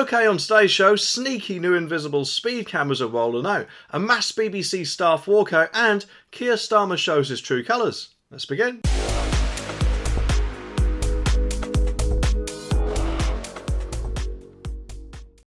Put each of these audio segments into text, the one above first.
Okay, on today's show, sneaky new invisible speed cameras are rolling out, a mass BBC staff walkout, and Keir Starmer shows his true colours. Let's begin.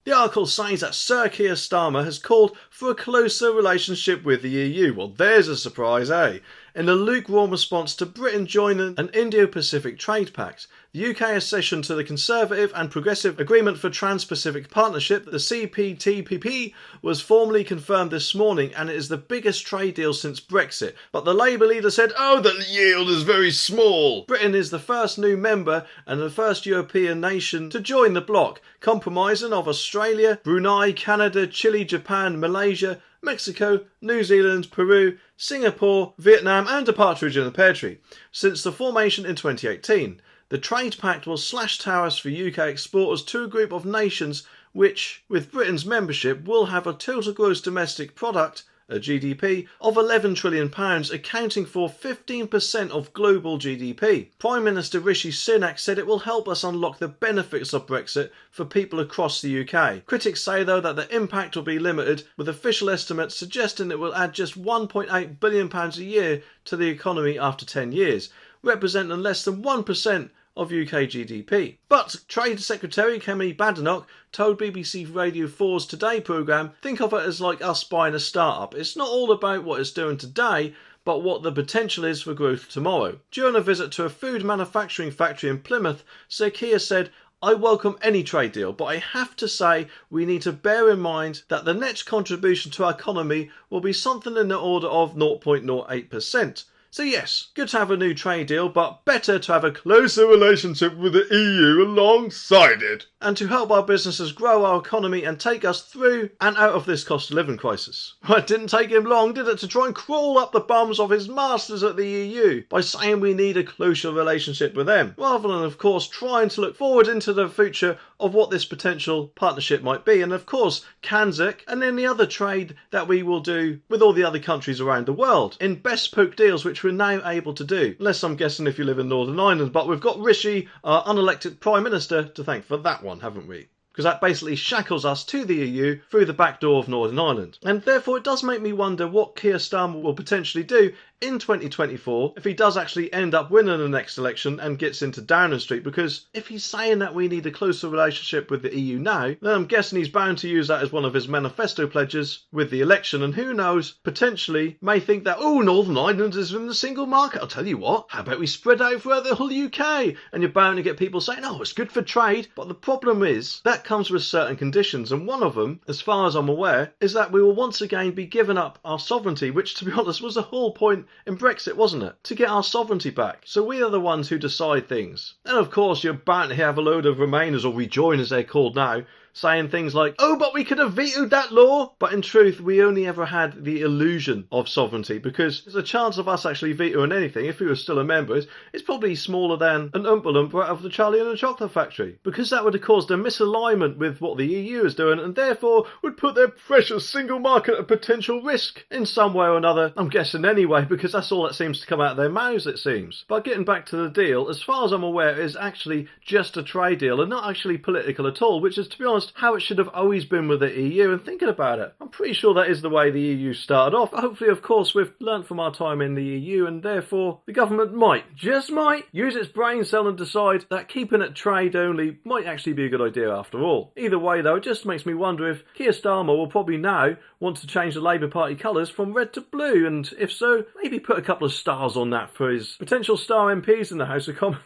The article says that Sir Keir Starmer has called for a closer relationship with the EU. Well, there's a surprise, eh? In a lukewarm response to Britain joining an Indo-Pacific trade pact, the UK accession to the Conservative and Progressive Agreement for Trans-Pacific Partnership, the CPTPP, was formally confirmed this morning, and it is the biggest trade deal since Brexit. But the Labour leader said, "Oh, the yield is very small." Britain is the first new member and the first European nation to join the bloc, comprising of Australia, Brunei, Canada, Chile, Japan, Malaysia, Mexico, New Zealand, Peru, Singapore, Vietnam and a partridge in a pear tree. Since the formation in 2018, the trade pact will slash tariffs for UK exporters to a group of nations which, with Britain's membership, will have a total gross domestic product, a GDP, of £11 trillion, accounting for 15% of global GDP. Prime Minister Rishi Sunak said it will help us unlock the benefits of Brexit for people across the UK. Critics say, though, that the impact will be limited, with official estimates suggesting it will add just £1.8 billion a year to the economy after 10 years, representing less than 1% of UK GDP. But Trade Secretary Kemi Badenoch told BBC Radio 4's Today programme, "Think of it as like us buying a start-up. It's not all about what it's doing today, but what the potential is for growth tomorrow." During a visit to a food manufacturing factory in Plymouth, Sir Keir said, "I welcome any trade deal, but I have to say we need to bear in mind that the net contribution to our economy will be something in the order of 0.08%. So yes, good to have a new trade deal, but better to have a closer relationship with the EU alongside it, and to help our businesses grow our economy and take us through and out of this cost of living crisis." Well, it didn't take him long, did it, to try and crawl up the bums of his masters at the EU by saying we need a closer relationship with them, rather than, of course, trying to look forward into the future of what this potential partnership might be, and of course, Kanzik, and then the other trade that we will do with all the other countries around the world, in bespoke deals which we're now able to do. Unless I'm guessing if you live in Northern Ireland, but we've got Rishi, our unelected Prime Minister, to thank for that one, haven't we? Because that basically shackles us to the EU through the back door of Northern Ireland. And therefore it does make me wonder what Keir Starmer will potentially do in 2024 if he does actually end up winning the next election and gets into Downing Street, because if he's saying that we need a closer relationship with the EU now, then I'm guessing he's bound to use that as one of his manifesto pledges with the election, and who knows, potentially may think that, oh, Northern Ireland is in the single market. I'll tell you what, how about we spread out throughout the whole UK? And you're bound to get people saying, oh, it's good for trade. But the problem is, that comes with certain conditions, and one of them, as far as I'm aware, is that we will once again be giving up our sovereignty, which, to be honest, was the whole point in Brexit, wasn't it? To get our sovereignty back. So we are the ones who decide things. And of course, you're bound to have a load of Remainers, or Rejoin as they're called now, saying things like, oh, but we could have vetoed that law. But in truth, we only ever had the illusion of sovereignty, because the chance of us actually vetoing anything, if we were still a member, is probably smaller than an Oompa Loompa out of the Charlie and the Chocolate Factory. Because that would have caused a misalignment with what the EU is doing, and therefore would put their precious single market at potential risk in some way or another. I'm guessing anyway, because that's all that seems to come out of their mouths, it seems. But getting back to the deal, as far as I'm aware, it is actually just a trade deal and not actually political at all, which is, to be honest, how it should have always been with the EU. And thinking about it, I'm pretty sure that is the way the EU started off. Hopefully, of course, we've learnt from our time in the EU, and therefore the government might, just might, use its brain cell and decide that keeping it trade only might actually be a good idea after all. Either way, though, it just makes me wonder if Keir Starmer will probably now want to change the Labour Party colours from red to blue, and if so, maybe put a couple of stars on that for his potential star MPs in the House of Commons.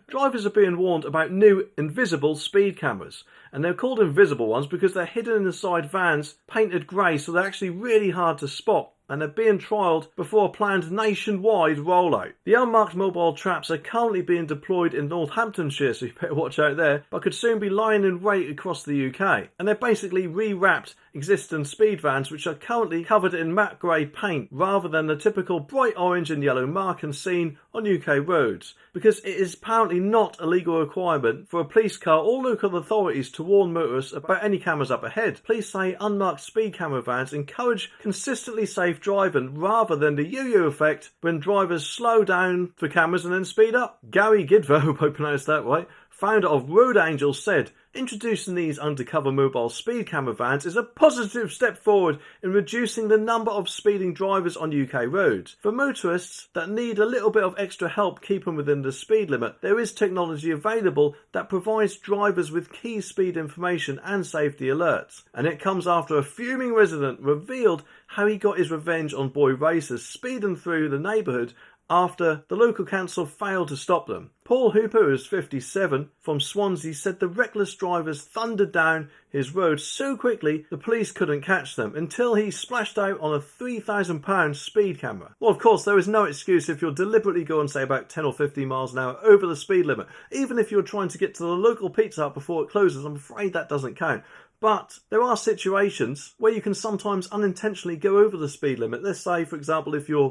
Drivers are being warned about new invisible speed cameras, and they're called invisible ones because they're hidden inside vans painted grey, so they're actually really hard to spot, and they're being trialled before a planned nationwide rollout. The unmarked mobile traps are currently being deployed in Northamptonshire, so you better watch out there, but could soon be lying in wait across the UK. And they're basically rewrapped existing speed vans which are currently covered in matte grey paint rather than the typical bright orange and yellow marking seen on UK roads, because it is apparently not a legal requirement for a police car or local authorities to warn motorists about any cameras up ahead. Police say unmarked speed camera vans encourage consistently safe driving rather than the yo-yo effect when drivers slow down for cameras and then speed up. Gary Gidvo, hope I pronounced that right, founder of Road Angels, said, Introducing these undercover mobile speed camera vans is a positive step forward in reducing the number of speeding drivers on UK roads. For motorists that need a little bit of extra help keeping within the speed limit, there is technology available that provides drivers with key speed information and safety alerts. And it comes after a fuming resident revealed how he got his revenge on boy racers speeding through the neighbourhood after the local council failed to stop them. Paul Hooper, who is 57, from Swansea, said the reckless drivers thundered down his road so quickly the police couldn't catch them until he splashed out on a £3,000 speed camera. Well, of course, there is no excuse if you're deliberately going, say, about 10 or 15 miles an hour over the speed limit. Even if you're trying to get to the local pizza hut before it closes, I'm afraid that doesn't count. But there are situations where you can sometimes unintentionally go over the speed limit. Let's say, for example, if you're,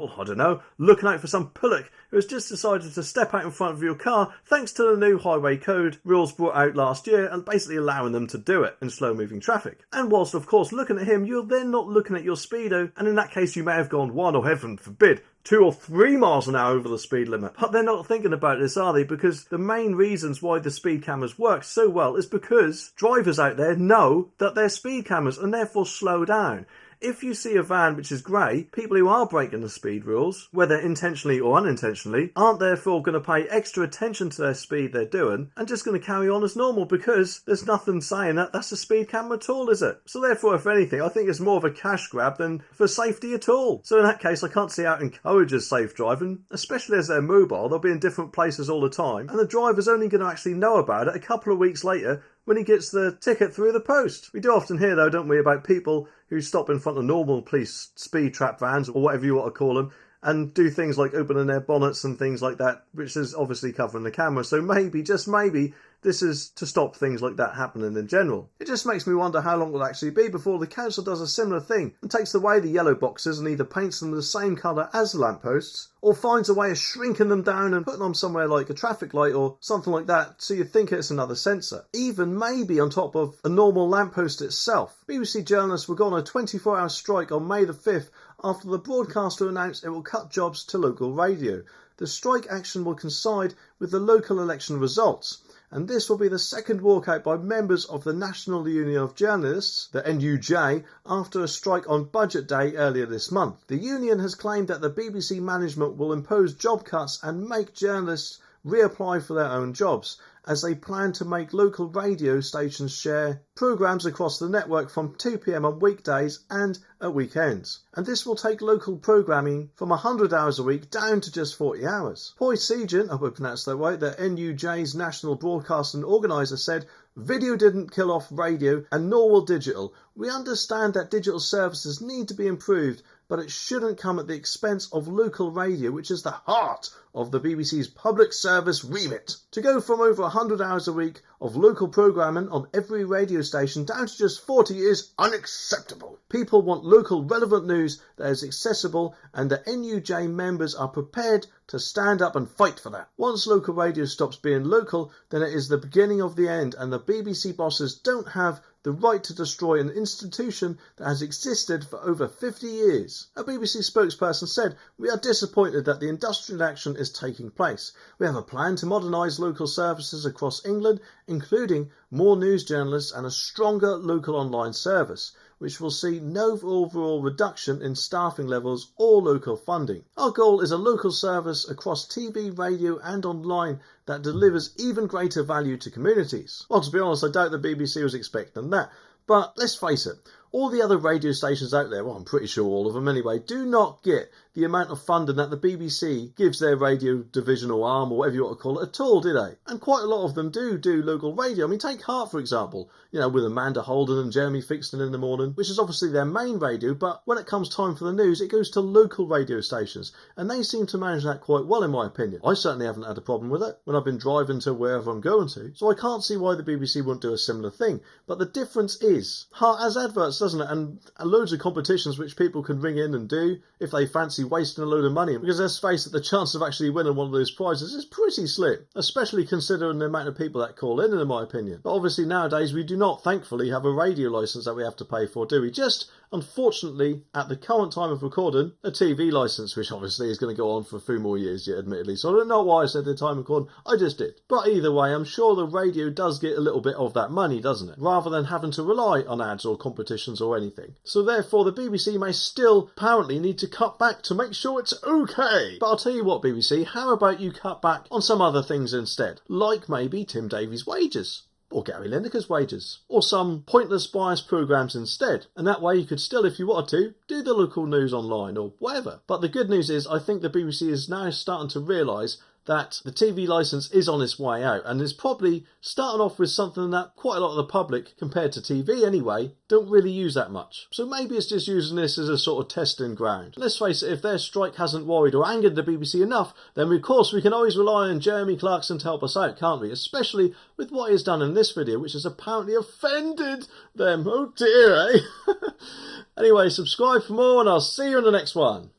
looking out for some pullock who has just decided to step out in front of your car thanks to the new highway code rules brought out last year and basically allowing them to do it in slow-moving traffic. And whilst, of course, looking at him, you're then not looking at your speedo, and in that case you may have gone 1 or heaven forbid, 2 or 3 miles an hour over the speed limit. But they're not thinking about this, are they? Because the main reasons why the speed cameras work so well is because drivers out there know that they're speed cameras and therefore slow down. If you see a van which is grey, people who are breaking the speed rules, whether intentionally or unintentionally, aren't therefore going to pay extra attention to their speed they're doing and just going to carry on as normal because there's nothing saying that that's a speed camera at all, is it? So therefore, if anything, I think it's more of a cash grab than for safety at all. So in that case, I can't see how it encourages safe driving, especially as they're mobile. They'll be in different places all the time and the driver's only going to actually know about it a couple of weeks later when he gets the ticket through the post. We do often hear, though, don't we, about people who stop in front of normal police speed trap vans, or whatever you want to call them, and do things like opening their bonnets and things like that, which is obviously covering the camera. So maybe, just maybe, this is to stop things like that happening in general. It just makes me wonder how long it will actually be before the council does a similar thing and takes away the yellow boxes and either paints them the same colour as the lampposts, or finds a way of shrinking them down and putting them somewhere like a traffic light or something like that so you think it's another sensor. Even maybe on top of a normal lamppost itself. BBC journalists were gone on a 24-hour strike on May the 5th after the broadcaster announced it will cut jobs to local radio. The strike action will coincide with the local election results, and this will be the second walkout by members of the National Union of Journalists, the NUJ, after a strike on Budget Day earlier this month. The union has claimed that the BBC management will impose job cuts and make journalists reapply for their own jobs, as they plan to make local radio stations share programmes across the network from 2 p.m. on weekdays and at weekends. And this will take local programming from 100 hours a week down to just 40 hours. Poi Sejan, I hope I pronounced that right, the NUJ's national broadcasting organiser, said, "Video didn't kill off radio and nor will digital. We understand that digital services need to be improved, but it shouldn't come at the expense of local radio, which is the heart of the BBC's public service remit. To go from over 100 hours a week of local programming on every radio station down to just 40 is unacceptable. People want local relevant news that is accessible, and the NUJ members are prepared to stand up and fight for that. Once local radio stops being local, then it is the beginning of the end, and the BBC bosses don't have the right to destroy an institution that has existed for over 50 years. A BBC spokesperson said, "We are disappointed that the industrial action is taking place. We have a plan to modernise local services across England, including more news journalists and a stronger local online service, which will see no overall reduction in staffing levels or local funding. Our goal is a local service across TV, radio and online that delivers even greater value to communities." Well, to be honest, I doubt the BBC was expecting that. But let's face it, all the other radio stations out there, well, I'm pretty sure all of them anyway, do not get the amount of funding that the BBC gives their radio divisional arm, or whatever you want to call it, at all, do they? And quite a lot of them do local radio. I mean, take Heart, for example, with Amanda Holden and Jeremy Fixton in the morning, which is obviously their main radio, but when it comes time for the news, it goes to local radio stations, and they seem to manage that quite well, in my opinion. I certainly haven't had a problem with it when I've been driving to wherever I'm going to, so I can't see why the BBC wouldn't do a similar thing. But the difference is, Heart has adverts, doesn't it, and loads of competitions which people can ring in and do if they fancy wasting a load of money, because let's face it, the chance of actually winning one of those prizes is pretty slim, especially considering the amount of people that call in my opinion. But obviously nowadays we do not, thankfully, have a radio licence that we have to pay for, do we? Just unfortunately, at the current time of recording, a TV licence, which obviously is going to go on for a few more years yet, admittedly. So I don't know why I said the time of recording, I just did. But either way, I'm sure the radio does get a little bit of that money, doesn't it? Rather than having to rely on ads or competitions or anything. So therefore, the BBC may still apparently need to cut back to make sure it's okay. But I'll tell you what, BBC, how about you cut back on some other things instead? Like maybe Tim Davies' wages. Or Gary Lineker's wages, or some pointless bias programmes instead. And that way you could still, if you wanted to, do the local news online or whatever. But the good news is, I think the BBC is now starting to realise that the TV licence is on its way out, and is probably starting off with something that quite a lot of the public, compared to TV anyway, don't really use that much. So maybe it's just using this as a sort of testing ground. Let's face it, if their strike hasn't worried or angered the BBC enough, then of course we can always rely on Jeremy Clarkson to help us out, can't we? Especially with what he's done in this video, which has apparently offended them. Oh dear, eh? Anyway, subscribe for more and I'll see you in the next one.